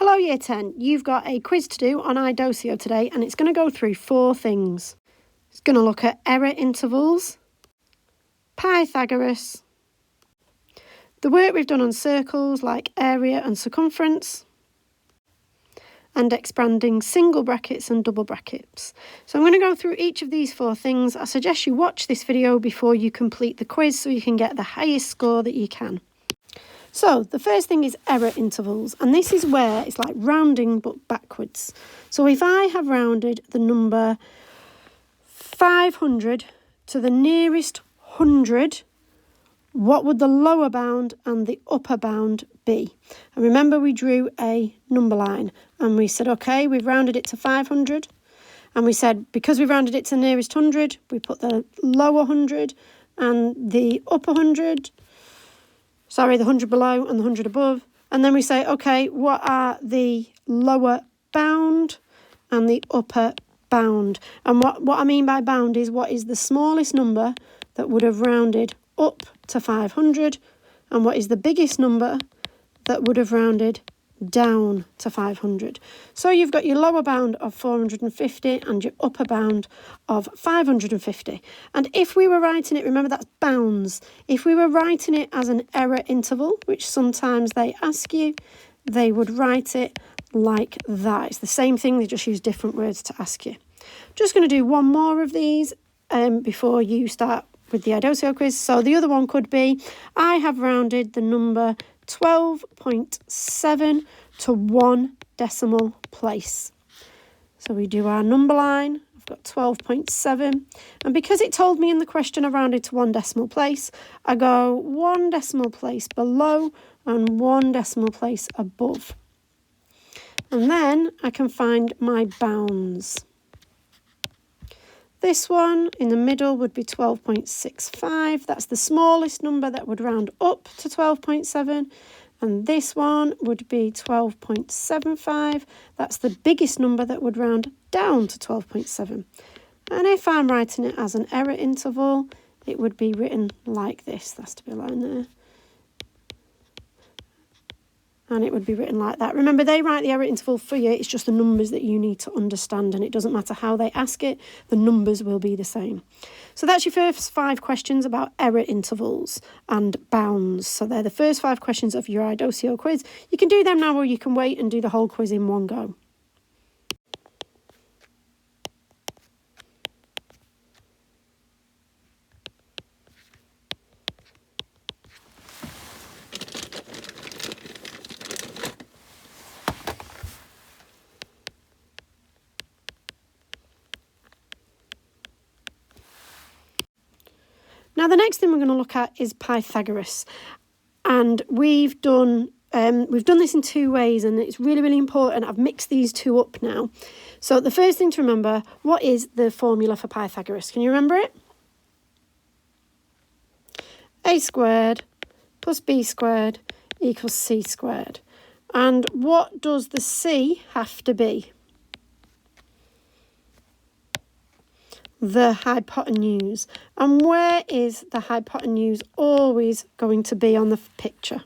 Hello Year 10, you've got a quiz to do on iDocio today and it's going to go through 4 things. It's going to look at error intervals, Pythagoras, the work we've done on circles like area and circumference, and expanding single brackets and double brackets. So I'm going to go through each of these 4 things. I suggest you watch this video before you complete the quiz so you can get the highest score that you can. So the first thing is error intervals, and this is where it's like rounding but backwards. So if I have rounded the number 500 to the nearest 100, what would the lower bound and the upper bound be? And remember, we drew a number line and we said, okay, we've rounded it to 500. And we said, because we've rounded it to the nearest 100, we put the lower 100 and the upper 100, sorry, the 100 below and the 100 above. And then we say, okay, what are the lower bound and the upper bound? And what I mean by bound is what is the smallest number that would have rounded up to 500 and what is the biggest number that would have rounded down to 500. So you've got your lower bound of 450 and your upper bound of 550. And if we were writing it, remember that's bounds. If we were writing it as an error interval, which sometimes they ask you, they would write it like that. It's the same thing, they just use different words to ask you. Just going to do one more of these before you start with the iDocio quiz. So the other one could be, I have rounded the number 12.7 to 1 decimal place. So we do our number line. I've got 12.7. And because it told me in the question I rounded to 1 decimal place, I go 1 decimal place below and 1 decimal place above. And then I can find my bounds. This one in the middle would be 12.65. That's the smallest number that would round up to 12.7. And this one would be 12.75. That's the biggest number that would round down to 12.7. And if I'm writing it as an error interval, it would be written like this. That's to be a line there. And it would be written like that. Remember, they write the error interval for you. It's just the numbers that you need to understand, and it doesn't matter how they ask it. The numbers will be the same. So that's your first 5 questions about error intervals and bounds. So they're the first 5 questions of your iDocio quiz. You can do them now, or you can wait and do the whole quiz in one go. Now, the next thing we're going to look at is Pythagoras, and we've done this in 2 ways, and it's really, really important. I've mixed these 2 up now. So the first thing to remember, what is the formula for Pythagoras? Can you remember it? A squared plus b squared equals c squared. And what does the c have to be? The hypotenuse. And where is the hypotenuse always going to be on the picture?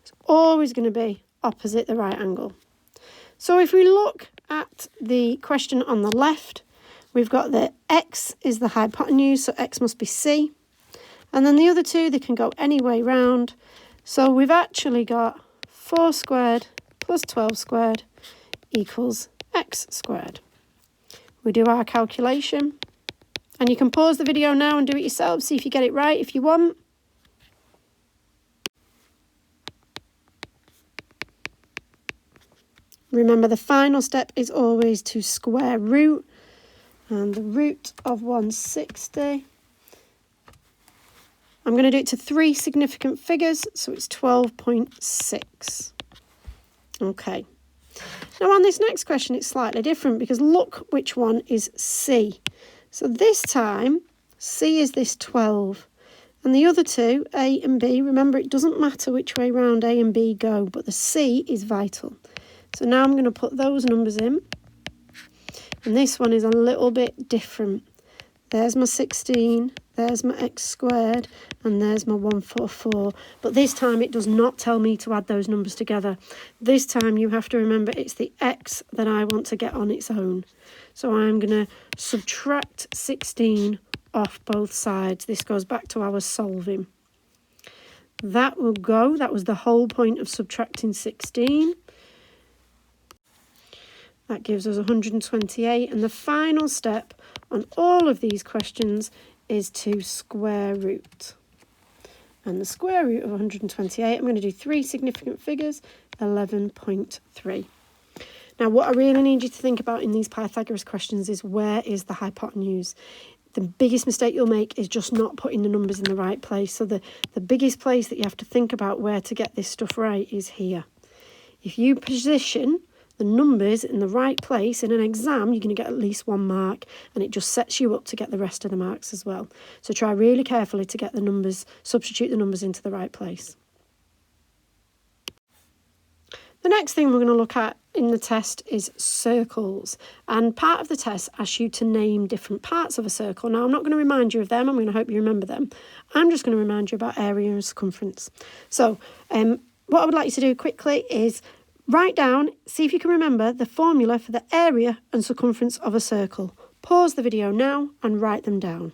It's always going to be opposite the right angle. So if we look at the question on the left, we've got that x is the hypotenuse, so x must be c. And then the other 2, they can go any way round. So we've actually got 4 squared plus 12 squared equals x squared. We do our calculation, and you can pause the video now and do it yourself, see if you get it right if you want. Remember, the final step is always to square root, and the root of 160. I'm going to do it to 3 significant figures, so it's 12.6. Okay. Now on this next question, it's slightly different because look which one is C. So this time, C is this 12. And the other 2, A and B, remember it doesn't matter which way round A and B go, but the C is vital. So now I'm going to put those numbers in. And this one is a little bit different. There's my 16 there's my x squared, and there's my 144. But this time it does not tell me to add those numbers together. This time you have to remember it's the x that I want to get on its own. So I'm going to subtract 16 off both sides. This goes back to our solving. That will go. That was the whole point of subtracting 16. That gives us 128. And the final step on all of these questions is to square root. And the square root of 128, I'm going to do 3 significant figures, 11.3. Now, what I really need you to think about in these Pythagoras questions is where is the hypotenuse? The biggest mistake you'll make is just not putting the numbers in the right place. So the biggest place that you have to think about where to get this stuff right is here. If you position the numbers in the right place in an exam, you're going to get at least 1 mark, and it just sets you up to get the rest of the marks as well. So try really carefully to get the numbers, substitute the numbers into the right place. The next thing we're going to look at in the test is circles, and part of the test asks you to name different parts of a circle. Now, I'm not going to remind you of them, I'm going to hope you remember them. I'm just going to remind you about area and circumference. So what I would like you to do quickly is write down, see if you can remember the formula for the area and circumference of a circle. Pause the video now and write them down.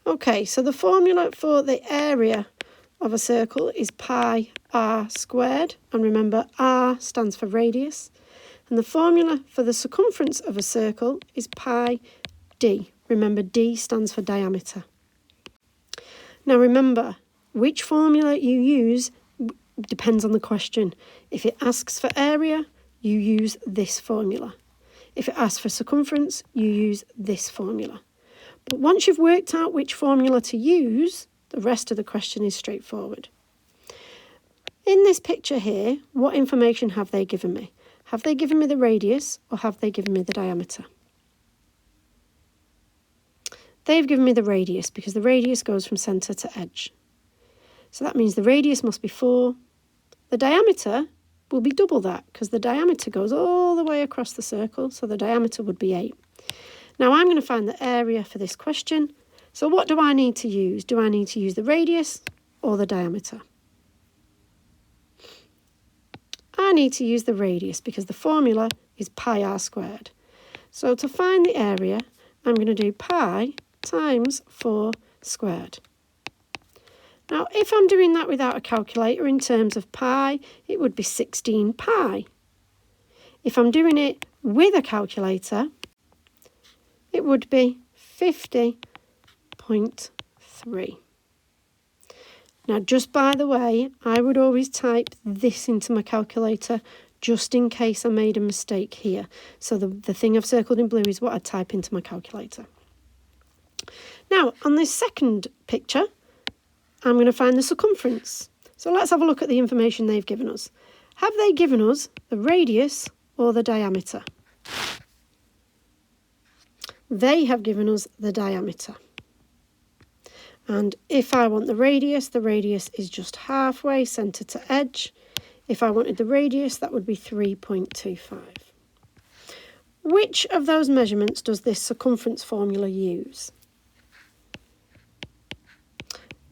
Okay, so the formula for the area of a circle is pi r squared, and remember r stands for radius, and the formula for the circumference of a circle is pi d. Remember, d stands for diameter. Now remember, which formula you use depends on the question. If it asks for area, you use this formula. If it asks for circumference, you use this formula. But once you've worked out which formula to use, the rest of the question is straightforward. In this picture here, what information have they given me? Have they given me the radius or have they given me the diameter? They've given me the radius because the radius goes from centre to edge. So that means the radius must be 4. The diameter will be double that because the diameter goes all the way across the circle, so the diameter would be 8. Now I'm going to find the area for this question. So what do I need to use? Do I need to use the radius or the diameter? I need to use the radius because the formula is pi r squared. So to find the area, I'm going to do pi times 4 squared. Now, if I'm doing that without a calculator in terms of pi, it would be 16 pi. If I'm doing it with a calculator, it would be 50.3. Now, just by the way, I would always type this into my calculator just in case I made a mistake here. So the thing I've circled in blue is what I type into my calculator. Now, on this second picture, I'm going to find the circumference. So let's have a look at the information they've given us. Have they given us the radius or the diameter? They have given us the diameter. And if I want the radius is just halfway, centre to edge. If I wanted the radius, that would be 3.25. Which of those measurements does this circumference formula use?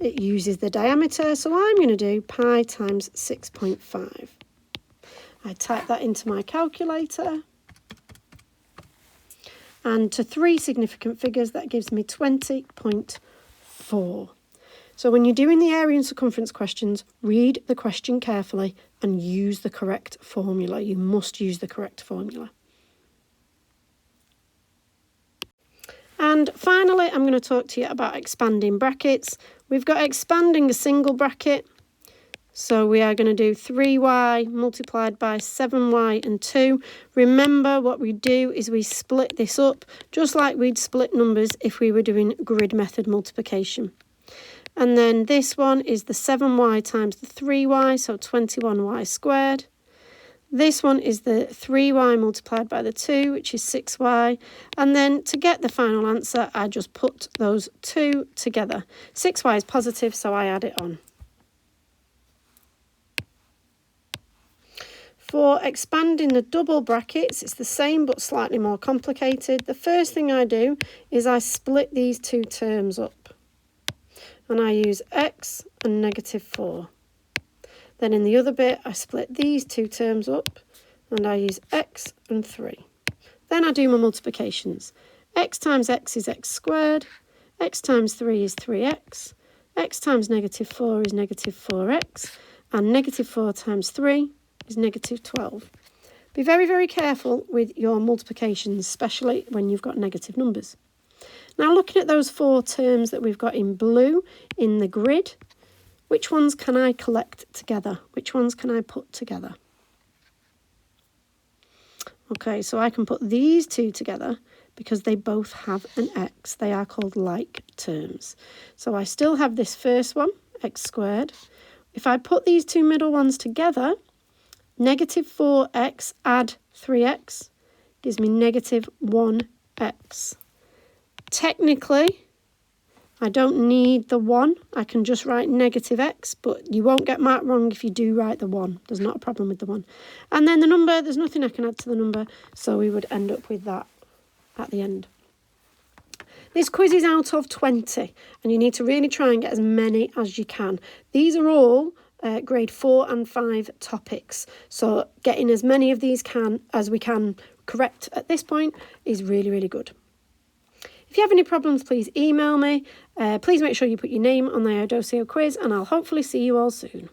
It uses the diameter, so I'm going to do pi times 6.5. I type that into my calculator. And to 3 significant figures, that gives me 20.4. So when you're doing the area and circumference questions, read the question carefully and use the correct formula. You must use the correct formula. And finally, I'm going to talk to you about expanding brackets. We've got expanding a single bracket. So we are going to do 3y multiplied by 7y and 2. Remember, what we do is we split this up, just like we'd split numbers if we were doing grid method multiplication. And then this one is the 7y times the 3y, so 21y squared. This one is the 3y multiplied by the 2, which is 6y. And then to get the final answer, I just put those two together. 6y is positive, so I add it on. For expanding the double brackets, it's the same but slightly more complicated. The first thing I do is I split these two terms up. And I use x and -4. Then in the other bit, I split these two terms up and I use x and 3. Then I do my multiplications. X times x is x squared, x times 3 is 3x, x times -4 is -4x, and -4 times 3 is -12. Be very, very careful with your multiplications, especially when you've got negative numbers. Now, looking at those 4 terms that we've got in blue in the grid, which ones can I collect together? Which ones can I put together? Okay, so I can put these two together because they both have an x. They are called like terms. So I still have this first one, x squared. If I put these two middle ones together, -4x add 3x gives me -1x. Technically, I don't need the 1. I can just write -x, but you won't get marked wrong if you do write the 1. There's not a problem with the 1. And then the number, there's nothing I can add to the number, so we would end up with that at the end. This quiz is out of 20, and you need to really try and get as many as you can. These are all grade 4 and 5 topics, so getting as many of these as we can correct at this point is really, really good. If you have any problems, please email me. Please make sure you put your name on the Iodosio quiz, and I'll hopefully see you all soon.